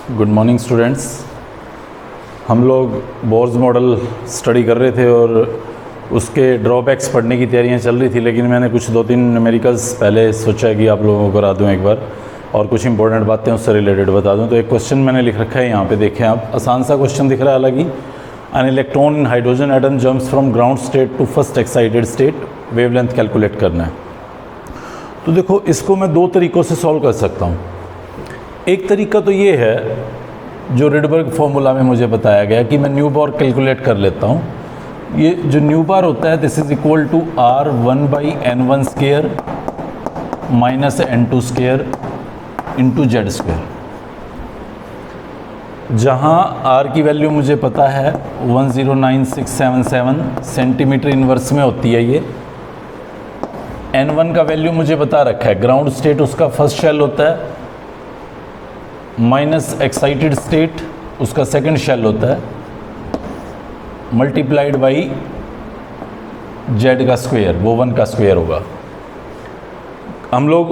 Good morning students. हम लोग Bohr's model study कर रहे थे और उसके ड्रॉबैक्स पढ़ने की तैयारियां चल रही थी, लेकिन मैंने कुछ 2-3 न्यूमेरिकल्स पहले सोचा कि आप लोगों को करा दूं एक बार और कुछ इंपॉर्टेंट बातें उससे रिलेटेड बता दूं। तो एक क्वेश्चन मैंने लिख रखा है यहाँ पे, देखें आप, आसान सा क्वेश्चन दिख रहा है। हालांकि an electron in hydrogen atom jumps from ground state to first excited state, wavelength calculate करना है। तो देखो, इसको मैं 2 तरीक़ों से सॉल्व कर सकता हूँ। एक तरीका तो ये है जो रिडबर्ग फॉर्मूला में मुझे बताया गया कि मैं न्यू बार कैलकुलेट कर लेता हूँ। ये जो न्यू बार होता है, this is equal to R1/N1 square minus N2 square into Z square, जहाँ R की वैल्यू मुझे पता है 109677 सेंटीमीटर इनवर्स में होती है ये। N1 का वैल्यू मुझे बता रखा है, ग्राउंड स्टेट उसका फर्स्ट शेल होता है, माइनस एक्साइटेड स्टेट उसका सेकंड शेल होता है, मल्टीप्लाइड बाई जेड का स्क्वायर, वो 1 का स्क्वायर होगा। हम लोग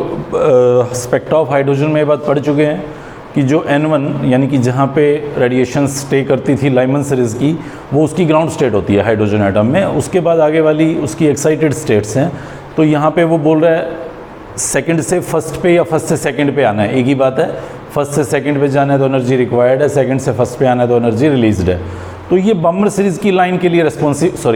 स्पेक्ट्रा ऑफ हाइड्रोजन में ये बात पढ़ चुके हैं कि जो N1 यानी कि जहाँ पे रेडिएशन स्टे करती थी लाइमन सीरीज़ की, वो उसकी ग्राउंड स्टेट होती है हाइड्रोजन एटम में। उसके बाद आगे वाली उसकी एक्साइटेड स्टेट्स हैं। तो यहाँ पे वो बोल रहा है सेकंड से फर्स्ट पे या फर्स्ट से सेकंड पे आना है, एक ही बात है। फर्स्ट से सेकंड पे जाना है तो एनर्जी रिक्वायर्ड है, सेकंड से फर्स्ट पे आना है तो एनर्जी रिलीज्ड है। तो ये बम्बर सीरीज़ की लाइन के लिए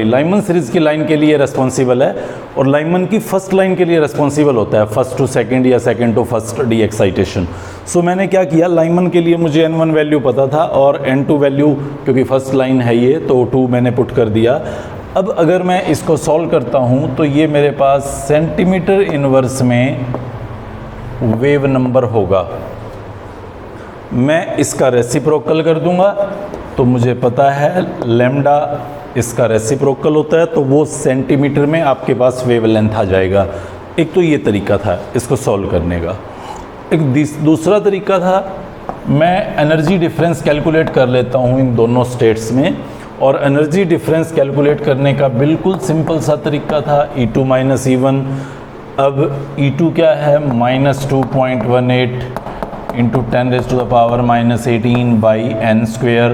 लाइमन सीरीज़ की लाइन के लिए रेस्पॉन्सिबल है, और लाइमन की फर्स्ट लाइन के लिए रेस्पॉन्सिबल होता है फर्स्ट टू सेकंड या second to first de excitation. So मैंने क्या किया, लाइमन के लिए मुझे N1 वैल्यू पता था और N2 वैल्यू, क्योंकि फर्स्ट लाइन है ये, तो 2 मैंने पुट कर दिया। अब अगर मैं इसको सॉल्व करता हूँ तो ये मेरे पास सेंटीमीटर इनवर्स में वेव नंबर होगा। मैं इसका रेसिप्रोकल कर दूंगा तो मुझे पता है लैम्डा इसका रेसिप्रोकल होता है, तो वो सेंटीमीटर में आपके पास वेवलेंथ आ जाएगा। एक तो ये तरीका था इसको सॉल्व करने का। एक दूसरा तरीका था, मैं एनर्जी डिफरेंस कैलकुलेट कर लेता हूँ इन दोनों स्टेट्स में, और एनर्जी डिफरेंस कैलकुलेट करने का बिल्कुल सिंपल सा तरीका था E2 माइनस E1। अब E2 क्या है, -2.18 इंटू 10⁻⁻18 बाई n स्क्वेयर,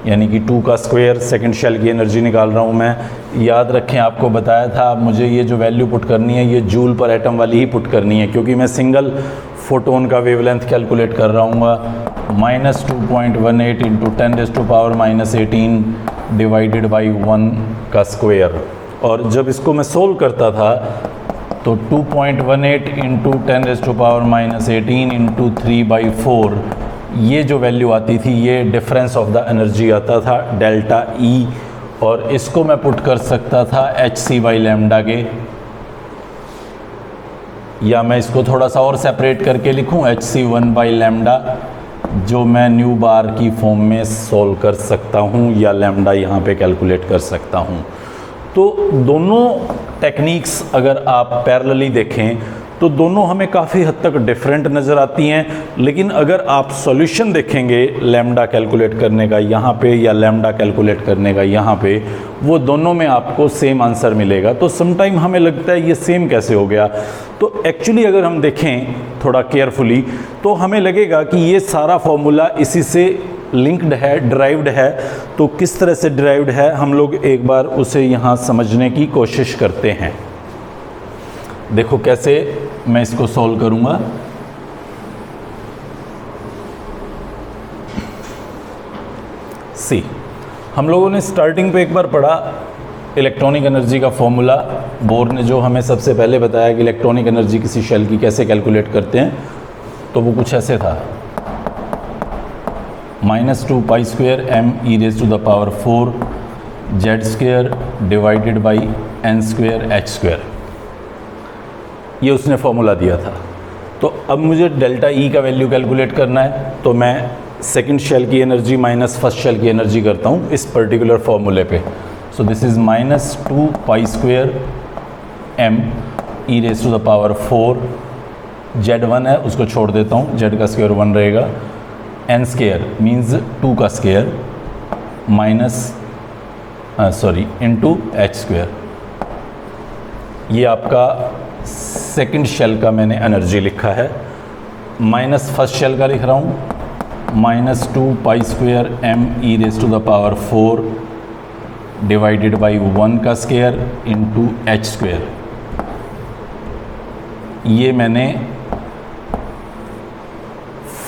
यानी कि 2 का स्क्वेयर। सेकंड शेल की एनर्जी निकाल रहा हूँ मैं। याद रखें, आपको बताया था मुझे ये जो वैल्यू पुट करनी है ये जूल पर एटम वाली ही पुट करनी है, क्योंकि मैं सिंगल फोटोन का वेवलेंथ कैलकुलेट कर रहा हूँ। -2.18 इंटू 10⁻⁻18 डिवाइडेड बाई 1 का स्क्वेयर। और जब इसको मैं सोल्व करता था तो 2.18 इंटू 10⁻⁻18 इंटू 3/4, ये जो वैल्यू आती थी ये डिफरेंस ऑफ द एनर्जी आता था, डेल्टा E। और इसको मैं पुट कर सकता था hc/लैम्डा के, या मैं इसको थोड़ा सा और सेपरेट करके लिखूं hc1/लैम्डा, जो मैं न्यू बार की फॉर्म में सॉल्व कर सकता हूं, या लैम्डा यहाँ पे कैलकुलेट कर सकता हूं। तो दोनों टेक्निक्स अगर आप पैरेलली देखें तो दोनों हमें काफ़ी हद तक डिफरेंट नज़र आती हैं, लेकिन अगर आप सॉल्यूशन देखेंगे लैम्डा कैलकुलेट करने का यहाँ पे या लैम्डा कैलकुलेट करने का यहाँ पे, वो दोनों में आपको सेम आंसर मिलेगा। तो समटाइम हमें लगता है ये सेम कैसे हो गया, तो एक्चुअली अगर हम देखें थोड़ा केयरफुली तो हमें लगेगा कि ये सारा फॉर्मूला इसी से लिंक्ड है, डिराइव्ड है। तो किस तरह से डिराइव्ड है, हम लोग एक बार उसे यहाँ समझने की कोशिश करते हैं। देखो कैसे मैं इसको सॉल्व करूँगा। सी, हम लोगों ने स्टार्टिंग पे एक बार पढ़ा इलेक्ट्रॉनिक एनर्जी का फॉर्मूला। बोर ने जो हमें सबसे पहले बताया कि इलेक्ट्रॉनिक एनर्जी किसी शेल की कैसे कैलकुलेट करते हैं, तो वो कुछ ऐसे था, -2π² m e⁻⁴ z² divided by n² h²। ये उसने फॉर्मूला दिया था। तो अब मुझे डेल्टा E का वैल्यू कैलकुलेट करना है, तो मैं सेकंड शेल की एनर्जी माइनस फर्स्ट शेल की एनर्जी करता हूँ इस पर्टिकुलर फॉर्मूले पे। सो this is -2π² m e⁻⁴, z1 है उसको छोड़ देता हूँ, z का स्क्वायर 1 रहेगा, n² मीन्स 2 का स्क्वायर इंटू h²। ये आपका सेकंड शेल का मैंने एनर्जी लिखा है, माइनस फर्स्ट शेल का लिख रहा हूँ -2 pi square m e raise to the power 4 divided by 1 का स्क्वायर इंटू एच स्क्वायर। ये मैंने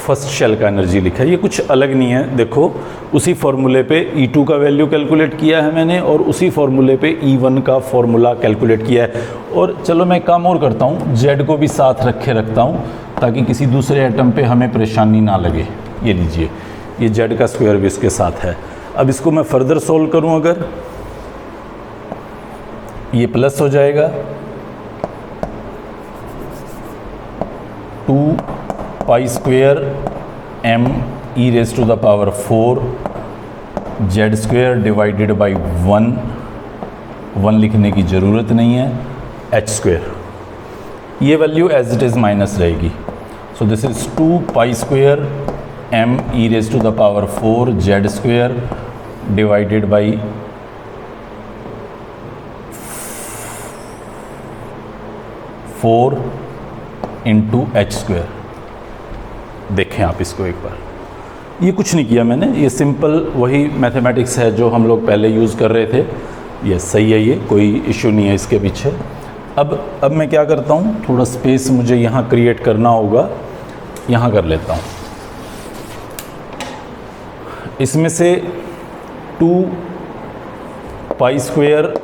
फर्स्ट शेल का एनर्जी लिखा है, ये कुछ अलग नहीं है। देखो उसी फॉर्मूले पे E2 का वैल्यू कैलकुलेट किया है मैंने और उसी फॉर्मूले पे E1 का फॉर्मूला कैलकुलेट किया है। और चलो मैं काम और करता हूँ, Z को भी साथ रखता हूँ ताकि किसी दूसरे एटम पे हमें परेशानी ना लगे। ये लीजिए, ये Z का स्क्वायर भी इसके साथ है। अब इसको मैं फर्दर सोल्व करूँ, अगर ये प्लस हो जाएगा 2 pi square m e raise to the power 4 z square divided by 1 लिखने की ज़रूरत नहीं है, h स्क्वायर। ये value as it is minus रहेगी। So this is 2 pi square m e raise to the power 4 z square divided by 4 into H square. देखें आप इसको एक बार, ये कुछ नहीं किया मैंने, ये सिंपल वही मैथमेटिक्स है जो हम लोग पहले यूज़ कर रहे थे। ये सही है, ये कोई इशू नहीं है इसके पीछे। अब मैं क्या करता हूँ, थोड़ा स्पेस मुझे यहाँ क्रिएट करना होगा, यहाँ कर लेता हूँ। इसमें से 2 pi square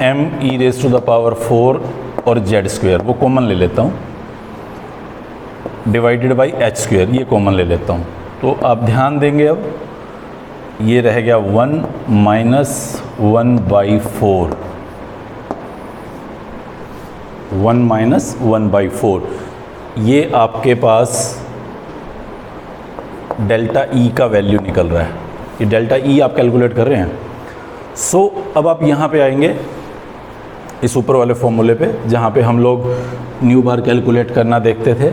m e raise to the power 4 और z स्क्वायर वो कॉमन ले लेता हूँ, डिवाइडेड बाई एच स्क्वायर ये कॉमन ले लेता हूँ। तो आप ध्यान देंगे, अब ये रह गया 1 माइनस 1 बाई 4, 1 माइनस 1 बाई 4। ये आपके पास डेल्टा ई का वैल्यू निकल रहा है, ये डेल्टा ई आप कैलकुलेट कर रहे हैं। सो अब आप यहाँ पे आएंगे इस ऊपर वाले फॉर्मूले पे जहाँ पे हम लोग न्यू बार कैलकुलेट करना देखते थे।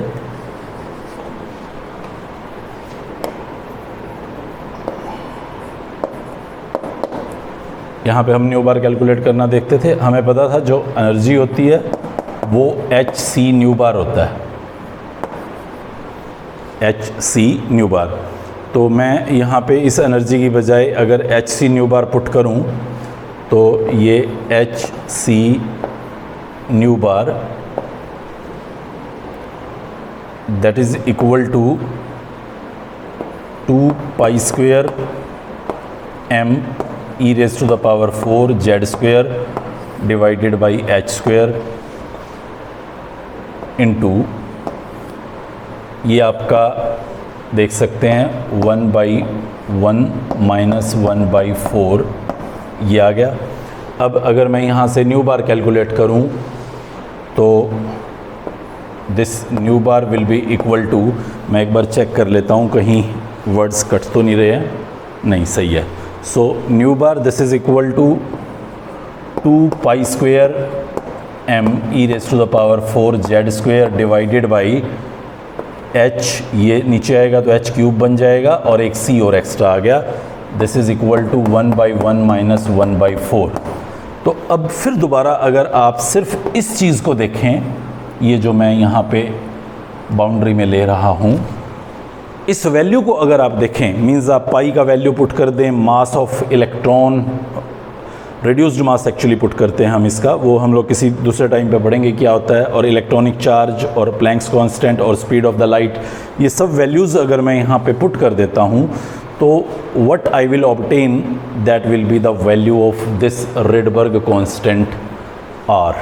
यहाँ पे हम न्यू बार कैलकुलेट करना देखते थे, हमें पता था जो एनर्जी होती है वो एच सी न्यू बार होता है, एच सी न्यू बार। तो मैं यहाँ पे इस एनर्जी की बजाय अगर H C nu bar put करूँ तो ये H C nu bar that is equal to 2 pi square m e raise to the power 4 z square divided by H square into ये आपका देख सकते हैं 1/1 माइनस 1/4 ये आ गया। अब अगर मैं यहाँ से न्यू बार कैलकुलेट करूँ तो this nu bar will be equal to, मैं एक बार चेक कर लेता हूँ कहीं वर्ड्स कट तो नहीं रहे हैं, नहीं सही है। So nu bar this is equal to 2 pi square m e raise to the power 4 z square divided by h, ये नीचे आएगा तो h क्यूब बन जाएगा और एक c और एक्स्ट्रा आ गया, this is equal to 1/1 minus 1/4। तो अब फिर दोबारा अगर आप सिर्फ इस चीज़ को देखें, ये जो मैं यहाँ पे बाउंड्री में ले रहा हूँ, इस वैल्यू को अगर आप देखें, मीन्स आप पाई का वैल्यू पुट कर दें, mass of electron, reduced mass actually put करते हैं हम इसका, वो हम लोग किसी दूसरे टाइम पे पढ़ेंगे क्या होता है, और इलेक्ट्रॉनिक चार्ज और प्लैंक्स कांस्टेंट और स्पीड ऑफ द लाइट, ये सब वैल्यूज़ अगर मैं यहाँ पे पुट कर देता हूँ तो what I will obtain that will be the value of this Rydberg constant R.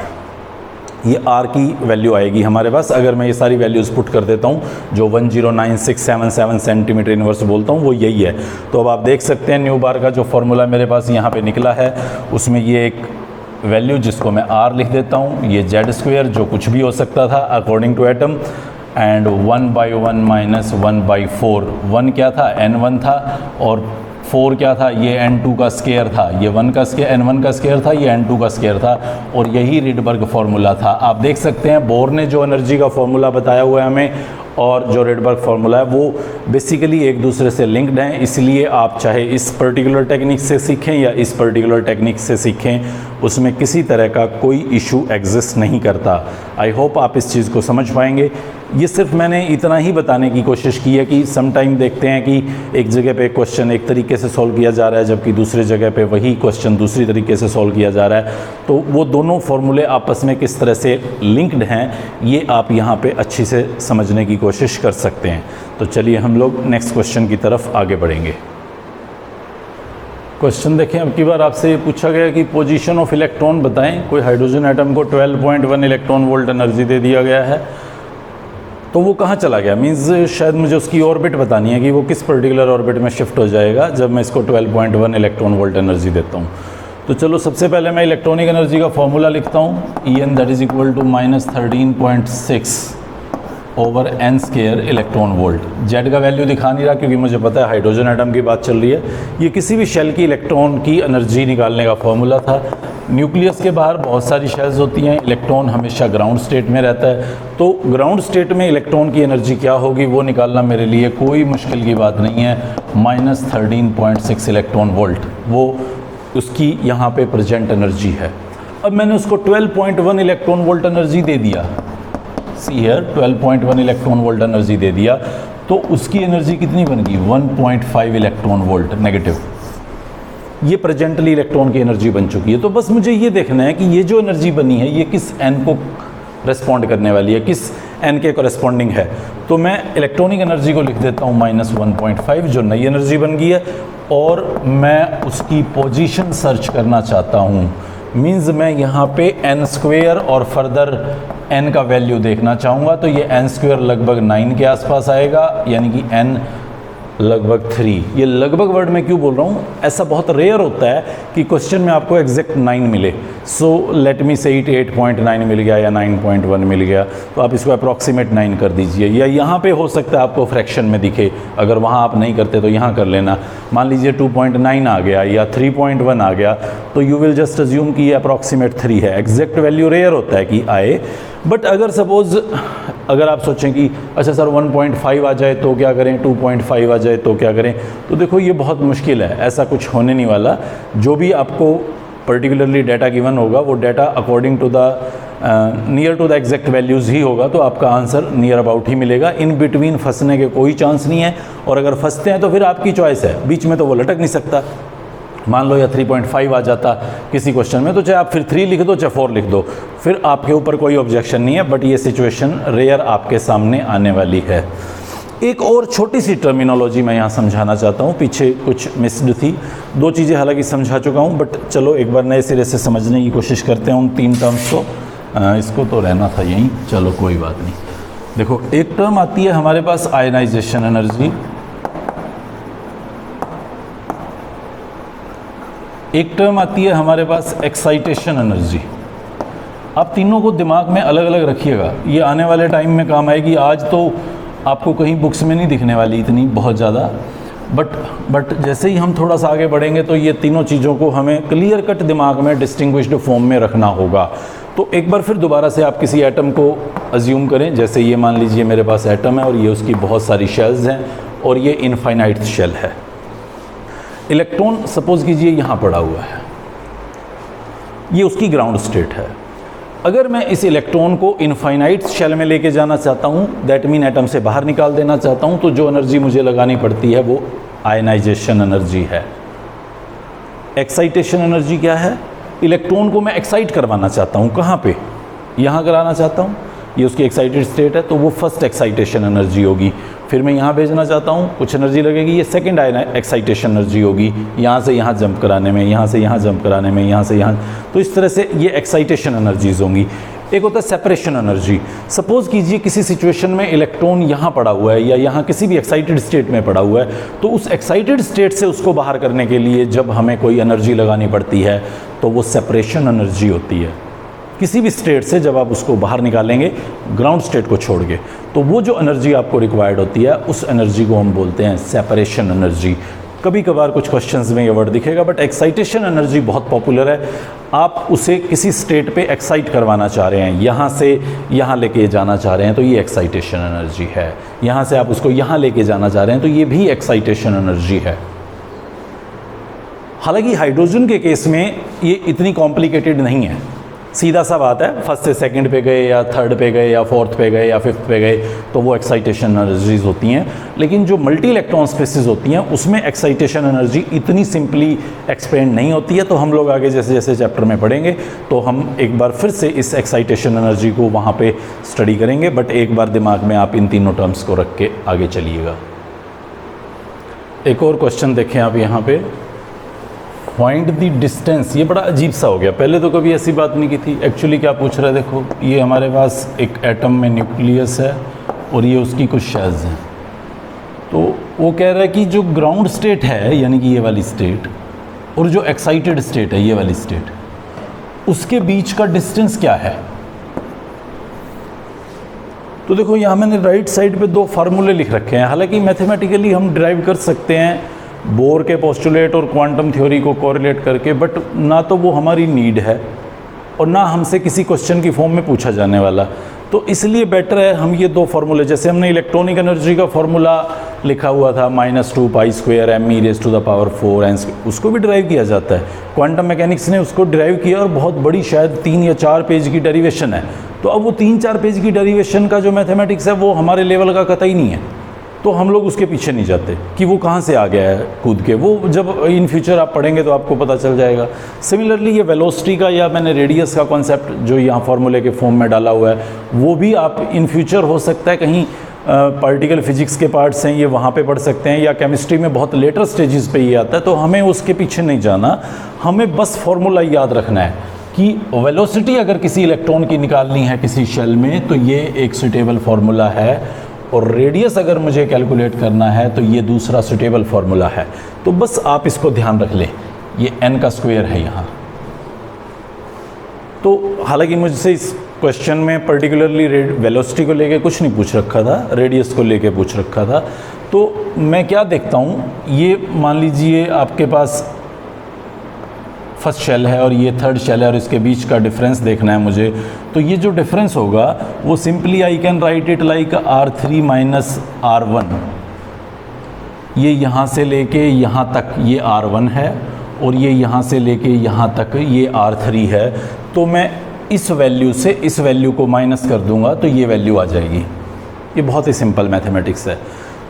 ये आर की वैल्यू आएगी हमारे पास अगर मैं ये सारी वैल्यूज़ पुट कर देता हूँ, जो 109677 सेंटीमीटर इनवर्स बोलता हूँ वो यही है। तो अब आप देख सकते हैं न्यू बार का जो फॉर्मूला मेरे पास यहाँ पे निकला है, उसमें ये एक वैल्यू जिसको मैं आर लिख देता हूँ, ये जेड स्क्वायर जो कुछ भी हो सकता था according to atom, and 1/1 minus 1/4, 1 क्या था, n1 था, और 4 क्या था, ये n2 का स्क्वायर था, ये 1 का स्क्वायर n1 का स्क्वायर था, ये n2 का स्क्वायर था, और यही रेडबर्ग फार्मूला था। आप देख सकते हैं बोर ने जो एनर्जी का फार्मूला बताया हुआ है हमें और जो रेडबर्ग फार्मूला है वो बेसिकली एक दूसरे से लिंक्ड हैं, इसलिए आप चाहे इस पर्टिकुलर टेक्निक से सीखें या इस पर्टिकुलर टेक्निक से सीखें उसमें किसी तरह का कोई इशू एग्जिस्ट नहीं करता। आई होप आप इस चीज़ को समझ पाएंगे। ये सिर्फ मैंने इतना ही बताने की कोशिश की है कि सम टाइम देखते हैं कि एक जगह पे क्वेश्चन एक तरीके से सॉल्व किया जा रहा है, जबकि दूसरी जगह पे वही क्वेश्चन दूसरी तरीके से सॉल्व किया जा रहा है। तो वो दोनों फॉर्मूले आपस में किस तरह से लिंक्ड हैं, ये आप यहाँ पे अच्छी से समझने की कोशिश कर सकते हैं। तो चलिए हम लोग नेक्स्ट क्वेश्चन की तरफ आगे बढ़ेंगे। क्वेश्चन देखें, अब की बार आपसे ये पूछा गया कि पोजीशन ऑफ इलेक्ट्रॉन बताएं। कोई हाइड्रोजन एटम को 12.1 इलेक्ट्रॉन वोल्ट एनर्जी दे दिया गया है, तो वो कहाँ चला गया, मीन्स शायद मुझे उसकी ऑर्बिट बतानी है कि वो किस पर्टिकुलर ऑर्बिट में शिफ्ट हो जाएगा जब मैं इसको 12.1 इलेक्ट्रॉन वोल्ट एनर्जी देता हूँ। तो चलो सबसे पहले मैं इलेक्ट्रॉनिक एनर्जी का फॉर्मूला लिखता हूँ, En that is equal to -13.6 over n square electron volt. Z का वैल्यू दिखा नहीं रहा क्योंकि मुझे पता है हाइड्रोजन एटम की बात चल रही है। ये किसी भी शेल की इलेक्ट्रॉन की एनर्जी निकालने का फॉर्मूला था। न्यूक्लियस के बाहर बहुत सारी शेल्स होती हैं, इलेक्ट्रॉन हमेशा ग्राउंड स्टेट में रहता है, तो ग्राउंड स्टेट में इलेक्ट्रॉन की एनर्जी क्या होगी वो निकालना मेरे लिए कोई मुश्किल की बात नहीं है। -13.6 इलेक्ट्रॉन वोल्ट वो उसकी यहाँ पे प्रेजेंट एनर्जी है। अब मैंने उसको 12.1 इलेक्ट्रॉन वोल्ट एनर्जी दे दिया, see here 12.1 electron volt energy दे दिया, तो उसकी एनर्जी कितनी बन गई 1.5 इलेक्ट्रॉन वोल्ट नेगेटिव। ये प्रेजेंटली इलेक्ट्रॉन की एनर्जी बन चुकी है। तो बस मुझे ये देखना है कि ये जो एनर्जी बनी है ये किस एन को रेस्पॉन्ड करने वाली है, किस एन के कॉरेस्पॉन्डिंग है। तो मैं इलेक्ट्रॉनिक एनर्जी को लिख देता हूँ -1.5 जो नई एनर्जी बन गई है, और मैं उसकी पोजीशन सर्च करना चाहता हूँ। मीन्स मैं यहाँ पे n स्क्वेयर और फर्दर n का वैल्यू देखना चाहूँगा। तो ये n स्क्वेयर लगभग 9 के आसपास आएगा, यानी कि n लगभग 3। ये लगभग वर्ड में क्यों बोल रहा हूँ, ऐसा बहुत रेयर होता है कि क्वेश्चन में आपको एग्जैक्ट 9 मिले। सो लेट मी से इट 8.9 मिल गया या 9.1 मिल गया, तो आप इसको अप्रॉक्सीमेट 9 कर दीजिए। या यहाँ पे हो सकता है आपको फ्रैक्शन में दिखे, अगर वहाँ आप नहीं करते तो यहाँ कर लेना। मान लीजिए 2.9 आ गया या 3.1 आ गया, तो यू विल जस्ट अज्यूम कि ये अप्रॉक्सीमेट 3 है। एग्जैक्ट वैल्यू रेयर होता है कि आए, बट अगर सपोज अगर आप सोचें कि अच्छा सर 1.5 आ जाए तो क्या करें, 2.5 आ जाए तो क्या करें, तो देखो ये बहुत मुश्किल है, ऐसा कुछ होने नहीं वाला। जो भी आपको पर्टिकुलरली डाटा गिवन होगा वो data according to the near to the exact values ही होगा, तो आपका आंसर नियर अबाउट ही मिलेगा। इन बिटवीन फंसने के कोई चांस नहीं है, और अगर फंसते हैं तो फिर आपकी चॉइस है, बीच में तो वो लटक नहीं सकता। मान लो या 3.5 आ जाता किसी क्वेश्चन में, तो चाहे आप फिर 3 लिख दो चाहे 4 लिख दो, फिर आपके ऊपर कोई ऑब्जेक्शन नहीं है। बट ये सिचुएशन रेयर आपके सामने आने वाली है। एक और छोटी सी टर्मिनोलॉजी मैं यहाँ समझाना चाहता हूँ, पीछे कुछ मिस्ड थी। 2 चीज़ें हालांकि समझा चुका हूँ, बट चलो एक बार नए सिरे से समझने की कोशिश करते हैं उन 3 टर्म्स को। इसको तो रहना था यहीं, चलो कोई बात नहीं। देखो एक टर्म आती है हमारे पास आयनाइजेशन एनर्जी, एक टर्म आती है हमारे पास एक्साइटेशन एनर्जी। आप तीनों को दिमाग में अलग अलग रखिएगा, ये आने वाले टाइम में काम आएगी। आज तो आपको कहीं बुक्स में नहीं दिखने वाली इतनी बहुत ज़्यादा, बट जैसे ही हम थोड़ा सा आगे बढ़ेंगे तो ये तीनों चीज़ों को हमें क्लियर कट दिमाग में डिस्टिंग्विश्ड फॉर्म में रखना होगा। तो एक बार फिर दोबारा से आप किसी एटम को अज्यूम करें, जैसे ये मान लीजिए मेरे पास एटम है और ये उसकी बहुत सारी शेल्स हैं और ये इनफाइनाइट शेल है। इलेक्ट्रॉन सपोज कीजिए यहाँ पड़ा हुआ है, ये उसकी ग्राउंड स्टेट है। अगर मैं इस इलेक्ट्रॉन को इनफाइनाइट शेल में लेके जाना चाहता हूँ, दैट मीन एटम से बाहर निकाल देना चाहता हूँ, तो जो एनर्जी मुझे लगानी पड़ती है वो आयनाइजेशन एनर्जी है। एक्साइटेशन एनर्जी क्या है, इलेक्ट्रॉन को मैं एक्साइट करवाना चाहता हूँ, कहाँ पे, यहाँ कराना चाहता हूँ, ये उसकी एक्साइटेड स्टेट है, तो वो फर्स्ट एक्साइटेशन एनर्जी होगी। फिर मैं यहाँ भेजना चाहता हूँ, कुछ एनर्जी लगेगी, ये सेकंड एक्साइटेशन एनर्जी होगी, यहाँ से यहाँ जंप कराने में, यहाँ से यहाँ जंप कराने में, यहाँ से यहाँ, तो इस तरह से ये एक्साइटेशन एनर्जीज होंगी। एक होता है सेपरेशन एनर्जी। सपोज कीजिए किसी सिचुएशन में इलेक्ट्रॉन यहाँ पड़ा हुआ है या यहाँ किसी भी एक्साइटेड स्टेट में पड़ा हुआ है, तो उस एक्साइटेड स्टेट से उसको बाहर करने के लिए जब हमें कोई एनर्जी लगानी पड़ती है तो वो सेपरेशन एनर्जी होती है। किसी भी स्टेट से जब आप उसको बाहर निकालेंगे ग्राउंड स्टेट को छोड़ के, तो वो जो एनर्जी आपको रिक्वायर्ड होती है उस एनर्जी को हम बोलते हैं सेपरेशन एनर्जी। कभी कभार कुछ क्वेश्चंस में ये वर्ड दिखेगा, बट एक्साइटेशन एनर्जी बहुत पॉपुलर है। आप उसे किसी स्टेट पे एक्साइट करवाना चाह रहे हैं, यहाँ से यहाँ लेके जाना चाह रहे हैं, तो ये एक्साइटेशन एनर्जी है। यहाँ से आप उसको यहाँ लेके जाना चाह रहे हैं, तो ये भी एक्साइटेशन एनर्जी है। हालांकि हाइड्रोजन के केस में ये इतनी कॉम्प्लिकेटेड नहीं है, सीधा सा बात है, फर्स्ट से सेकंड पे गए या थर्ड पे गए या फोर्थ पे गए या फिफ्थ पे गए तो वो एक्साइटेशन एनर्जीज होती हैं। लेकिन जो मल्टी इलेक्ट्रॉन स्पेसिस होती हैं उसमें एक्साइटेशन एनर्जी इतनी सिंपली एक्सपेंड नहीं होती है। तो हम लोग आगे जैसे जैसे चैप्टर में पढ़ेंगे तो हम एक बार फिर से इस एक्साइटेशन एनर्जी को वहाँ पे स्टडी करेंगे, बट एक बार दिमाग में आप इन तीनों टर्म्स को रख के आगे चलिएगा। एक और क्वेश्चन देखें आप यहाँ पे, फाइंड द डिस्टेंस। ये बड़ा अजीब सा हो गया, पहले तो कभी ऐसी बात नहीं की थी। एक्चुअली क्या पूछ रहा है, देखो ये हमारे पास एक एटम में न्यूक्लियस है और ये उसकी कुछ शेल्स हैं। तो वो कह रहा है कि जो ग्राउंड स्टेट है यानी कि ये वाली स्टेट और जो एक्साइटेड स्टेट है ये वाली स्टेट, उसके बीच का डिस्टेंस क्या है। तो देखो यहाँ मैंने राइट साइड पे दो फार्मूले लिख रखे हैं। हालांकि मैथमेटिकली हम ड्राइव कर सकते हैं बोर के पोस्टुलेट और क्वांटम थ्योरी को कोरिलेट करके, बट ना तो वो हमारी नीड है और ना हमसे किसी क्वेश्चन की फॉर्म में पूछा जाने वाला। तो इसलिए बेटर है हम ये दो फार्मूले, जैसे हमने इलेक्ट्रॉनिक एनर्जी का फार्मूला लिखा हुआ था -2 π² me⁴n², उसको भी ड्राइव किया जाता है। क्वांटम मैकेनिक्स ने उसको ड्राइव किया और बहुत बड़ी, शायद 3 या 4 पेज की डेरिवेशन है। तो अब वो 3-4 पेज की डेरिवेशन का जो मैथमेटिक्स है वो हमारे लेवल का कतई नहीं है, तो हम लोग उसके पीछे नहीं जाते कि वो कहाँ से आ गया है कूद के। वो जब इन फ्यूचर आप पढ़ेंगे तो आपको पता चल जाएगा। सिमिलरली ये वेलोसिटी का या मैंने रेडियस का कॉन्सेप्ट जो यहाँ फार्मूले के फॉर्म में डाला हुआ है वो भी आप इन फ्यूचर हो सकता है कहीं पार्टिकल फिजिक्स के पार्ट्स हैं ये वहाँ पे पढ़ सकते हैं, या केमिस्ट्री में बहुत लेटर स्टेजेस पे ये आता है। तो हमें उसके पीछे नहीं जाना, हमें बस फार्मूला याद रखना है कि वेलोसिटी अगर किसी इलेक्ट्रॉन की निकालनी है किसी शेल में तो ये एक सुटेबल फार्मूला है, और रेडियस अगर मुझे कैलकुलेट करना है तो ये दूसरा सुटेबल फार्मूला है। तो बस आप इसको ध्यान रख लें, ये n का स्क्वायर है यहाँ। तो हालांकि मुझसे इस क्वेश्चन में पर्टिकुलरली वेलोसिटी को लेके कुछ नहीं पूछ रखा था, रेडियस को लेके पूछ रखा था। तो मैं क्या देखता हूँ, ये मान लीजिए आपके पास फर्स्ट शेल है और ये थर्ड शेल है और इसके बीच का डिफरेंस देखना है मुझे। तो ये जो डिफरेंस होगा वो simply I can write it like R3 - R1। ये यहाँ से लेके यहाँ तक ये R1 है और ये यहाँ से लेके यहाँ तक ये R3 है। तो मैं इस वैल्यू से इस वैल्यू को माइनस कर दूंगा तो ये वैल्यू आ जाएगी। ये बहुत ही सिंपल मैथमेटिक्स है।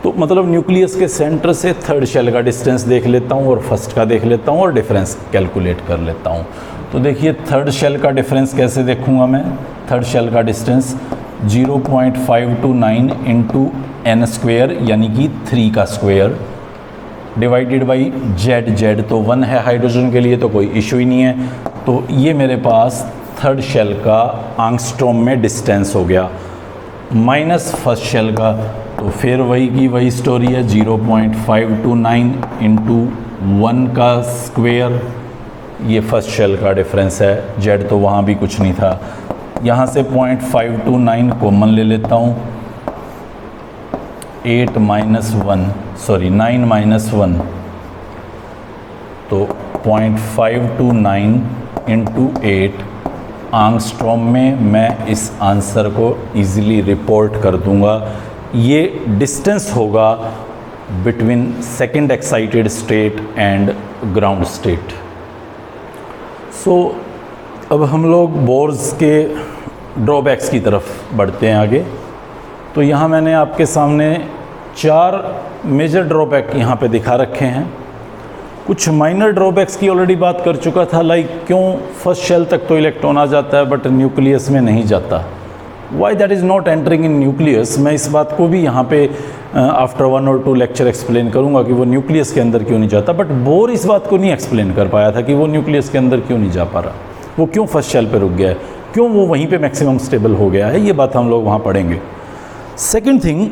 तो मतलब न्यूक्लियस के सेंटर से थर्ड शेल का डिस्टेंस देख लेता हूँ और फर्स्ट का देख लेता हूँ और डिफरेंस कैलकुलेट कर लेता हूँ। तो देखिए थर्ड शेल का डिफरेंस कैसे देखूँगा मैं, थर्ड शेल का डिस्टेंस 0.529 × n² यानी कि 3 का स्क्वायर डिवाइडेड बाई z। तो 1 है हाइड्रोजन के लिए तो कोई इशू ही नहीं है। तो ये मेरे पास थर्ड शेल का एंगस्ट्रॉम में डिस्टेंस हो गया, माइनस फर्स्ट शेल का। तो फिर वही की वही स्टोरी है, 0.529 × 1 का स्क्वायर, ये फर्स्ट शेल का डिफरेंस है। z तो वहाँ भी कुछ नहीं था, यहाँ से 0.529 कॉमन ले लेता हूँ, 9 - 1 तो 0.529 × 8 एंगस्ट्रॉम में मैं इस आंसर को इजीली रिपोर्ट कर दूंगा। ये डिस्टेंस होगा between second excited state and ground state. So अब हम लोग बोर्स के ड्रॉबैक्स की तरफ बढ़ते हैं आगे। तो यहाँ मैंने आपके सामने 4 मेजर ड्रॉबैक यहाँ पे दिखा रखे हैं। कुछ माइनर ड्रॉबैक्स की ऑलरेडी बात कर चुका था, लाइक क्यों फर्स्ट शेल तक तो इलेक्ट्रॉन आ जाता है बट न्यूक्लियस में नहीं जाता, why that is not entering in nucleus. मैं इस बात को भी यहाँ पे आफ्टर 1 और 2 लेक्चर एक्सप्लेन करूँगा कि वो न्यूक्लियस के अंदर क्यों नहीं जाता। बट बोर इस बात को नहीं एक्सप्लेन कर पाया था कि वो न्यूक्लियस के अंदर क्यों नहीं जा पा रहा, वो क्यों फर्स्ट शेल पे रुक गया है, क्यों वो वहीं पे मैक्सिमम स्टेबल हो गया है। ये बात हम लोग वहाँ पढ़ेंगे। सेकेंड थिंग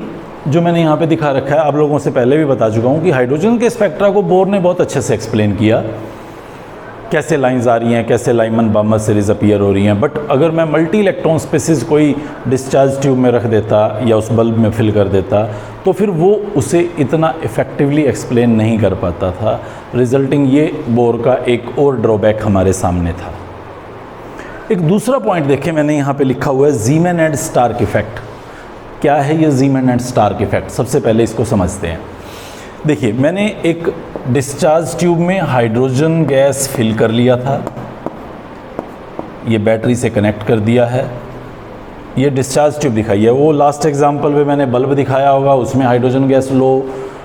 जो मैंने यहाँ पे दिखा रखा है, आप लोगों से पहले भी बता चुका हूँ कि हाइड्रोजन के स्पेक्ट्रा को बोर ने बहुत अच्छे से एक्सप्लेन किया, कैसे लाइंस आ रही हैं, कैसे लाइमन बार्मर सीरीज अपीयर हो रही हैं। बट अगर मैं मल्टी इलेक्ट्रॉन स्पेसिस कोई डिस्चार्ज ट्यूब में रख देता या उस बल्ब में फिल कर देता तो फिर वो उसे इतना इफ़ेक्टिवली एक्सप्लेन नहीं कर पाता था, रिजल्टिंग ये बोर का एक और ड्रॉबैक हमारे सामने था। एक दूसरा पॉइंट देखें मैंने यहाँ पे लिखा हुआ है ज़ीमैन एंड स्टार्क इफेक्ट। क्या है ये ज़ीमैन एंड स्टार्क इफेक्ट? सबसे पहले इसको समझते हैं। देखिए मैंने एक डिस्चार्ज ट्यूब में हाइड्रोजन गैस फिल कर लिया था, ये बैटरी से कनेक्ट कर दिया है, ये डिस्चार्ज ट्यूब दिखाई है। वो लास्ट एग्जांपल में मैंने बल्ब दिखाया होगा, उसमें हाइड्रोजन गैस लो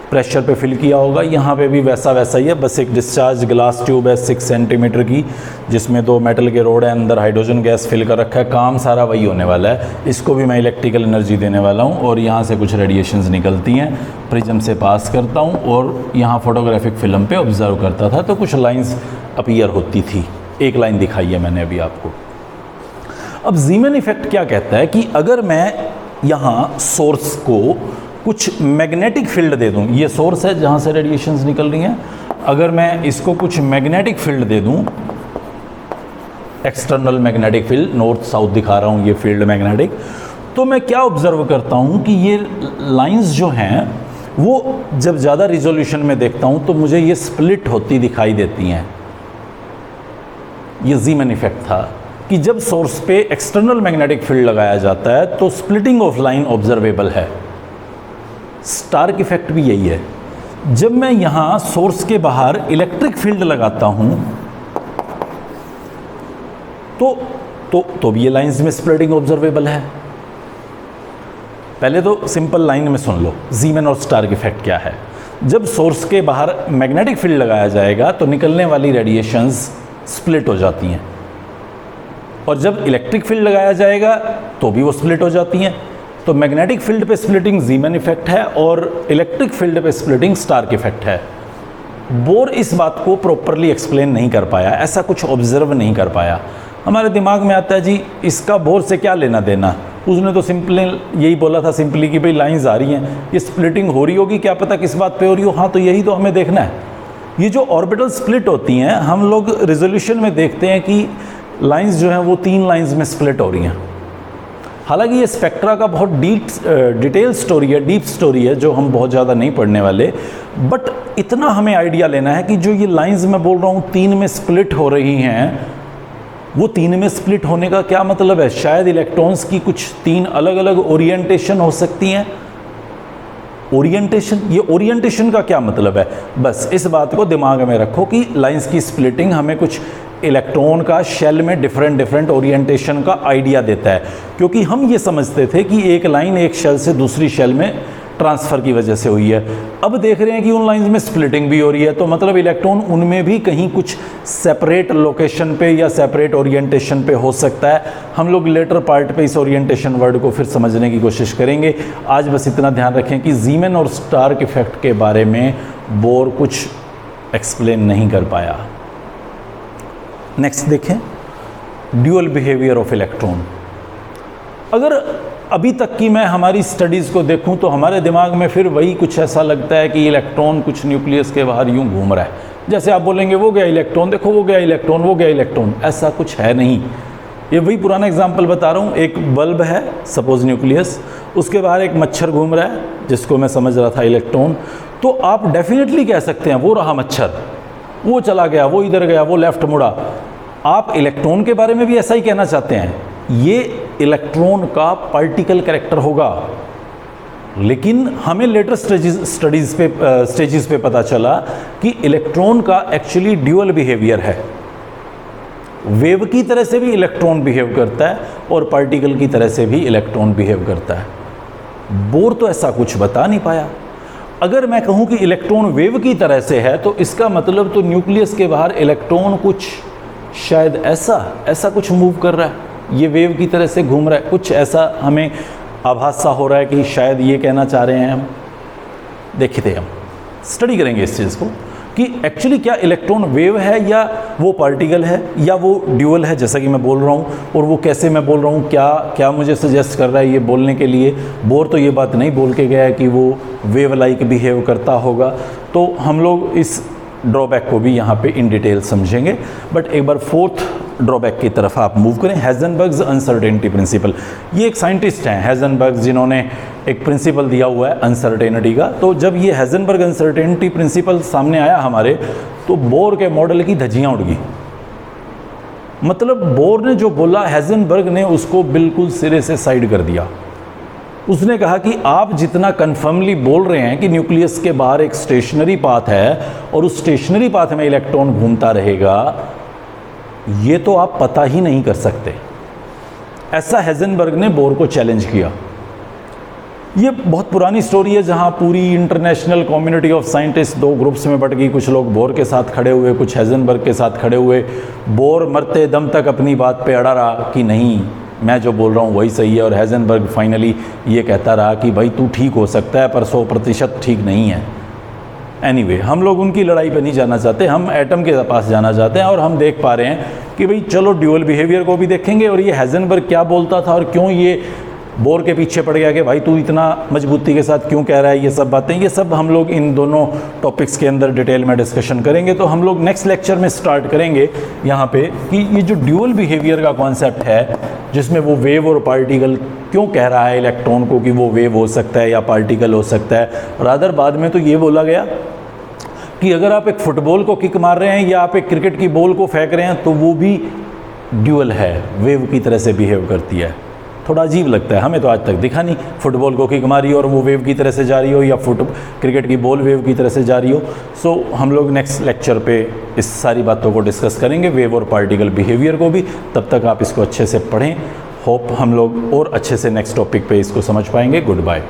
प्रेशर पे फिल किया होगा, यहाँ पे भी वैसा ही है, बस एक डिस्चार्ज ग्लास ट्यूब है 6 सेंटीमीटर की, जिसमें 2 मेटल के रोड है, अंदर हाइड्रोजन गैस फिल कर रखा है। काम सारा वही होने वाला है। इसको भी मैं इलेक्ट्रिकल एनर्जी देने वाला हूँ और यहाँ से कुछ रेडिएशंस निकलती हैं, प्रिज्म से पास करता हूँ और यहाँ फोटोग्राफिक फिल्म पे ऑब्जर्व करता था तो कुछ लाइंस अपीयर होती थी। एक लाइन दिखाई है मैंने अभी आपको। अब ज़ीमन इफेक्ट क्या कहता है कि अगर मैं यहाँ सोर्स को कुछ मैग्नेटिक फील्ड दे दूँ, ये सोर्स है जहाँ से रेडिएशंस निकल रही हैं, अगर मैं इसको कुछ मैग्नेटिक फील्ड दे दूँ, external magnetic field, north south दिखा रहा हूँ ये फील्ड मैग्नेटिक, तो मैं क्या ऑब्जर्व करता हूँ कि ये लाइंस जो हैं वो जब ज़्यादा रिजोल्यूशन में देखता हूँ तो मुझे ये स्प्लिट होती दिखाई देती हैं। ये ज़ीमन इफेक्ट था कि जब सोर्स पे एक्सटर्नल मैग्नेटिक फील्ड लगाया जाता है तो स्प्लिटिंग ऑफ लाइन ऑब्जर्वेबल है। स्टार्क इफेक्ट भी यही है। जब मैं यहाँ सोर्स के बाहर इलेक्ट्रिक फील्ड लगाता हूँ तो भी ये लाइंस में स्प्लिटिंग ऑब्जर्वेबल है। पहले तो सिंपल लाइन में सुन लो ज़ीमन और स्टार्क इफेक्ट क्या है। जब सोर्स के बाहर मैग्नेटिक फील्ड लगाया जाएगा तो निकलने वाली रेडिएशंस स्प्लिट हो जाती हैं, और जब इलेक्ट्रिक फील्ड लगाया जाएगा तो भी वो स्प्लिट हो जाती हैं। तो मैग्नेटिक फील्ड पे स्प्लिटिंग ज़ीमन इफेक्ट है और इलेक्ट्रिक फील्ड पे स्प्लिटिंग स्टार्क इफेक्ट है। बोर इस बात को प्रॉपरली एक्सप्लेन नहीं कर पाया, ऐसा कुछ ऑब्जर्व नहीं कर पाया। हमारे दिमाग में आता है जी इसका बोर से क्या लेना देना, उसने तो सिंपली यही बोला था सिंपली कि भाई लाइंस आ रही हैं, ये स्प्लिटिंग हो रही होगी, क्या पता किस बात पे हो रही हो। हाँ, तो यही तो हमें देखना है। ये जो ऑर्बिटल स्प्लिट होती हैं, हम लोग रिजोल्यूशन में देखते हैं कि लाइंस जो हैं वो 3 लाइंस में स्प्लिट हो रही हैं। हालांकि ये स्पेक्ट्रा का बहुत डिटेल स्टोरी है, डीप स्टोरी है, जो हम बहुत ज़्यादा नहीं पढ़ने वाले, बट इतना हमें आइडिया लेना है कि जो ये लाइंस मैं बोल रहा हूँ 3 में स्प्लिट हो रही हैं, वो 3 में स्प्लिट होने का क्या मतलब है? शायद इलेक्ट्रॉन्स की कुछ 3 अलग अलग ओरिएंटेशन हो सकती हैं। ओरिएंटेशन, ये ओरिएंटेशन का क्या मतलब है? बस इस बात को दिमाग में रखो कि लाइंस की स्प्लिटिंग हमें कुछ इलेक्ट्रॉन का शेल में डिफरेंट ओरिएंटेशन का आइडिया देता है, क्योंकि हम ये समझते थे कि एक लाइन एक शेल से दूसरी शेल में ट्रांसफ़र की वजह से हुई है। अब देख रहे हैं कि उन लाइंस में स्प्लिटिंग भी हो रही है, तो मतलब इलेक्ट्रॉन उनमें भी कहीं कुछ सेपरेट लोकेशन पे या सेपरेट ओरिएंटेशन पे हो सकता है। हम लोग लेटर पार्ट पे इस ओरिएंटेशन वर्ड को फिर समझने की कोशिश करेंगे। आज बस इतना ध्यान रखें कि ज़ीमन और स्टार्क इफेक्ट के बारे में बोर कुछ एक्सप्लेन नहीं कर पाया। नेक्स्ट देखें, ड्यूअल बिहेवियर ऑफ इलेक्ट्रॉन। अगर अभी तक की मैं हमारी स्टडीज़ को देखूं तो हमारे दिमाग में फिर वही कुछ ऐसा लगता है कि इलेक्ट्रॉन कुछ न्यूक्लियस के बाहर यूं घूम रहा है, जैसे आप बोलेंगे वो गया इलेक्ट्रॉन, देखो वो गया इलेक्ट्रॉन, वो गया इलेक्ट्रॉन। ऐसा कुछ है नहीं। ये वही पुराना एग्जाम्पल बता रहा हूँ। एक बल्ब है सपोज न्यूक्लियस, उसके बाहर एक मच्छर घूम रहा है जिसको मैं समझ रहा था इलेक्ट्रॉन, तो आप डेफिनेटली कह सकते हैं वो रहा मच्छर, वो चला गया, वो इधर गया, वो लेफ्ट मुड़ा। आप इलेक्ट्रॉन के बारे में भी ऐसा ही कहना चाहते हैं, ये इलेक्ट्रॉन का पार्टिकल कैरेक्टर होगा। लेकिन हमें लेटर स्टेजेस पे पता चला कि इलेक्ट्रॉन का एक्चुअली ड्यूअल बिहेवियर है। वेव की तरह से भी इलेक्ट्रॉन बिहेव करता है और पार्टिकल की तरह से भी इलेक्ट्रॉन बिहेव करता है। बोर तो ऐसा कुछ बता नहीं पाया। अगर मैं कहूँ कि इलेक्ट्रॉन वेव की तरह से है तो इसका मतलब तो न्यूक्लियस के बाहर इलेक्ट्रॉन कुछ शायद ऐसा कुछ मूव कर रहा है, ये वेव की तरह से घूम रहा है, कुछ ऐसा हमें आभास सा हो रहा है कि शायद ये कहना चाह रहे हैं हम। देखते हम स्टडी करेंगे इस चीज़ को कि एक्चुअली क्या इलेक्ट्रॉन वेव है या वो पार्टिकल है या वो ड्यूअल है, जैसा कि मैं बोल रहा हूँ, और वो कैसे मैं बोल रहा हूँ, क्या मुझे सजेस्ट कर रहा है ये बोलने के लिए। बोर तो ये बात नहीं बोल के गया है कि वो वेव लाइक बिहेव करता होगा। तो हम लोग इस ड्रॉबैक को भी यहाँ पे इन डिटेल समझेंगे। बट एक बार 4th ड्रॉबैक की तरफ आप मूव करें, हेज़नबर्ग्स अनसर्टेनिटी प्रिंसिपल। ये एक साइंटिस्ट हैं हेज़नबर्ग, जिन्होंने एक प्रिंसिपल दिया हुआ है अनसर्टेनिटी का। तो जब ये हेज़नबर्ग अनसर्टेनिटी प्रिंसिपल सामने आया हमारे, तो बोर के मॉडल की धज्जियाँ उड़ गई। मतलब बोर ने जो बोला हेज़नबर्ग ने उसको बिल्कुल सिरे से साइड कर दिया। उसने कहा कि आप जितना कन्फर्मली बोल रहे हैं कि न्यूक्लियस के बाहर एक स्टेशनरी पाथ है और उस स्टेशनरी पाथ में इलेक्ट्रॉन घूमता रहेगा, ये तो आप पता ही नहीं कर सकते। ऐसा हेज़नबर्ग ने बोर को चैलेंज किया। ये बहुत पुरानी स्टोरी है जहाँ पूरी इंटरनेशनल कम्युनिटी ऑफ साइंटिस्ट दो ग्रुप्स में बट गई। कुछ लोग बोर के साथ खड़े हुए, कुछ हेज़नबर्ग के साथ खड़े हुए। बोर मरते दम तक अपनी बात पे अड़ा रहा कि नहीं, मैं जो बोल रहा हूँ वही सही है, और हेज़नबर्ग फाइनली ये कहता रहा कि भाई तू ठीक हो सकता है पर 100% ठीक नहीं है। एनीवे, हम लोग उनकी लड़ाई पे नहीं जाना चाहते, हम एटम के पास जाना चाहते हैं। और हम देख पा रहे हैं कि भाई चलो ड्यूअल बिहेवियर को भी देखेंगे और ये हेज़नबर्ग क्या बोलता था और क्यों ये बोर के पीछे पड़ गया कि भाई तू इतना मजबूती के साथ क्यों कह रहा है ये सब बातें। ये सब हम लोग इन दोनों टॉपिक्स के अंदर डिटेल में डिस्कशन करेंगे। तो हम लोग नेक्स्ट लेक्चर में स्टार्ट करेंगे यहाँ पे कि ये जो ड्यूअल बिहेवियर का कॉन्सेप्ट है, जिसमें वो वेव और पार्टिकल क्यों कह रहा है इलेक्ट्रॉन को कि वो वेव हो सकता है या पार्टिकल हो सकता है। रादर बाद में तो ये बोला गया कि अगर आप एक फुटबॉल को किक मार रहे हैं या आप एक क्रिकेट की बॉल को फेंक रहे हैं तो वो भी ड्यूअल है, वेव की तरह से बिहेव करती है। थोड़ा अजीब लगता है, हमें तो आज तक दिखा नहीं फुटबॉल को किक मारी और वो वेव की तरह से जा रही हो या क्रिकेट की बॉल वेव की तरह से जा रही हो। सो हम लोग नेक्स्ट लेक्चर पे इस सारी बातों को डिस्कस करेंगे, वेव और पार्टिकल बिहेवियर को भी। तब तक आप इसको अच्छे से पढ़ें। होप हम लोग और अच्छे से नेक्स्ट टॉपिक पे इसको समझ पाएंगे। Good bye.